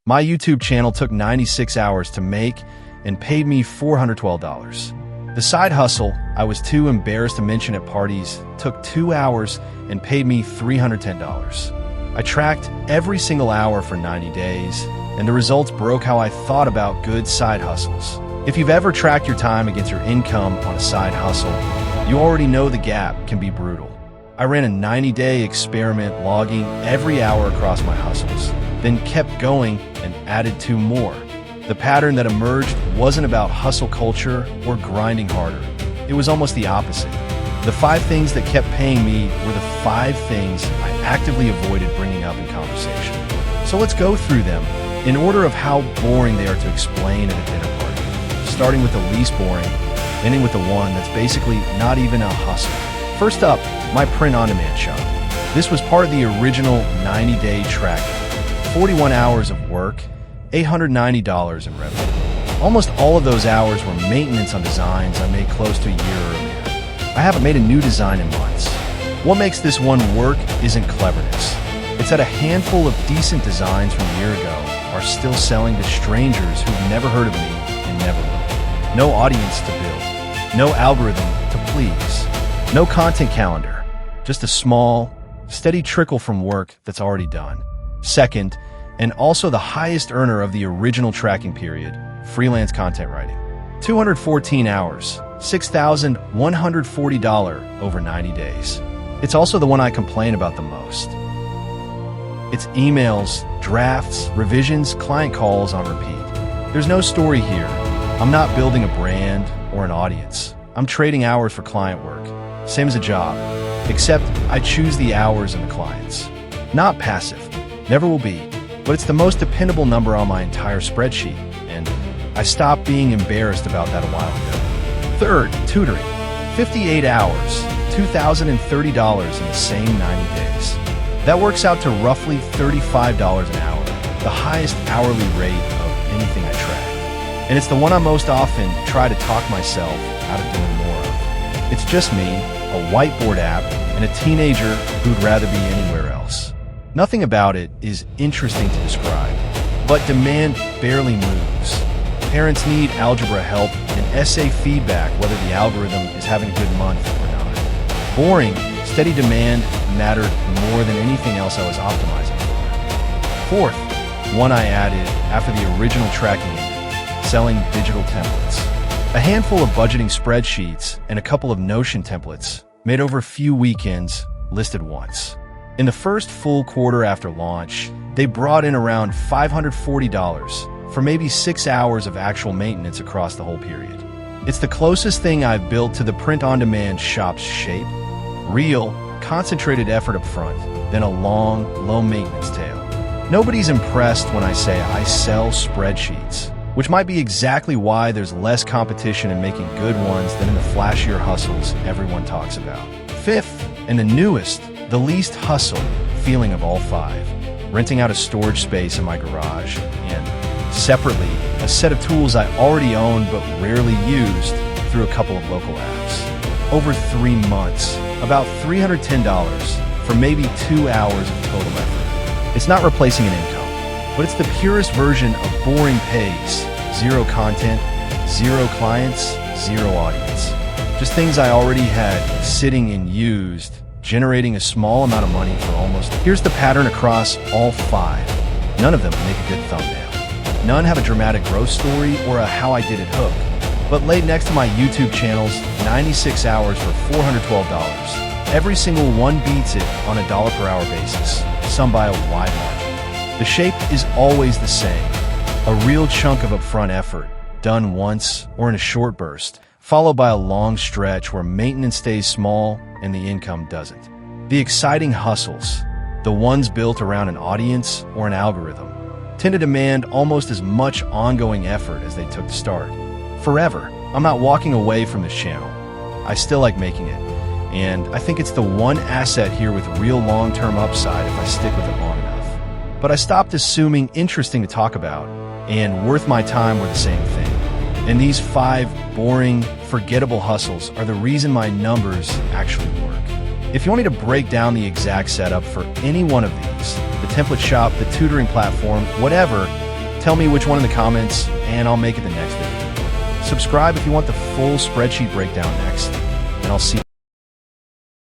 My YouTube channel took 96 hours to make and paid me $412. The side hustle, I was too embarrassed to mention at parties, took 2 hours and paid me $310. I tracked every single hour for 90 days, and the results broke how I thought about good side hustles. If you've ever tracked your time against your income on a side hustle, you already know the gap can be brutal. I ran a 90-day experiment logging every hour across my hustles, then kept going and added 2 more. The pattern that emerged wasn't about hustle culture or grinding harder. It was almost the opposite. The 5 things that kept paying me were the 5 things I actively avoided bringing up in conversation. So let's go through them in order of how boring they are to explain at a dinner party, starting with the least boring, ending with the one that's basically not even a hustle. First up, my print-on-demand shop. This was part of the original 90-day tracking. 41 hours of work, $890 in revenue. Almost all of those hours were maintenance on designs I made close to a year earlier. I haven't made a new design in months. What makes this one work isn't cleverness. It's that a handful of decent designs from a year ago are still selling to strangers who've never heard of me and never will. No audience to build. No algorithm to please. No content calendar. Just a small, steady trickle from work that's already done. Second, and also the highest earner of the original tracking period, freelance content writing. 214 hours, $6,140 over 90 days. It's also the one I complain about the most. It's emails, drafts, revisions, client calls on repeat. There's no story here. I'm not building a brand or an audience. I'm trading hours for client work. Same as a job, except I choose the hours and the clients. Not passive. Never will be. But it's the most dependable number on my entire spreadsheet, and I stopped being embarrassed about that a while ago. Third, tutoring. 58 hours, $2,030 in the same 90 days. That works out to roughly $35 an hour, the highest hourly rate of anything I track. And it's the one I most often try to talk myself out of doing more of. It's just me, a whiteboard app, and a teenager who'd rather be anywhere else. Nothing about it is interesting to describe, but demand barely moves. Parents need algebra help and essay feedback whether the algorithm is having a good month or not. Boring, steady demand mattered more than anything else I was optimizing for. Fourth, one I added after the original tracking ended, selling digital templates. A handful of budgeting spreadsheets and a couple of Notion templates made over a few weekends, listed once. In the first full quarter after launch, they brought in around $540 for maybe 6 hours of actual maintenance across the whole period. It's the closest thing I've built to the print-on-demand shop's shape. Real, concentrated effort up front, then a long, low-maintenance tail. Nobody's impressed when I say I sell spreadsheets, which might be exactly why there's less competition in making good ones than in the flashier hustles everyone talks about. Fifth, and the newest, the least hustle feeling of all 5, renting out a storage space in my garage, and separately, a set of tools I already owned but rarely used through a couple of local apps. Over 3 months, about $310 for maybe 2 hours of total effort. It's not replacing an income, but it's the purest version of boring pays, 0 content, 0 clients, 0 audience. Just things I already had sitting and used, generating a small amount of money for almost. Here's the pattern across all 5. None of them make a good thumbnail. None have a dramatic growth story or a how I did it hook. But laid next to my YouTube channel's 96 hours for $412, every single one beats it on a $1 per hour basis, some by a wide margin. The shape is always the same. A real chunk of upfront effort, done once or in a short burst, followed by a long stretch where maintenance stays small and the income doesn't. The exciting hustles, the ones built around an audience or an algorithm, tend to demand almost as much ongoing effort as they took to start. Forever, I'm not walking away from this channel. I still like making it, and I think it's the one asset here with real long-term upside if I stick with it long enough. But I stopped assuming interesting to talk about and worth my time were the same thing. And these 5 boring, forgettable hustles are the reason my numbers actually work. If you want me to break down the exact setup for any one of these, the template shop, the tutoring platform, whatever, Tell me which one in the comments, and I'll make it the next video. Subscribe if you want the full spreadsheet breakdown next, and I'll see you.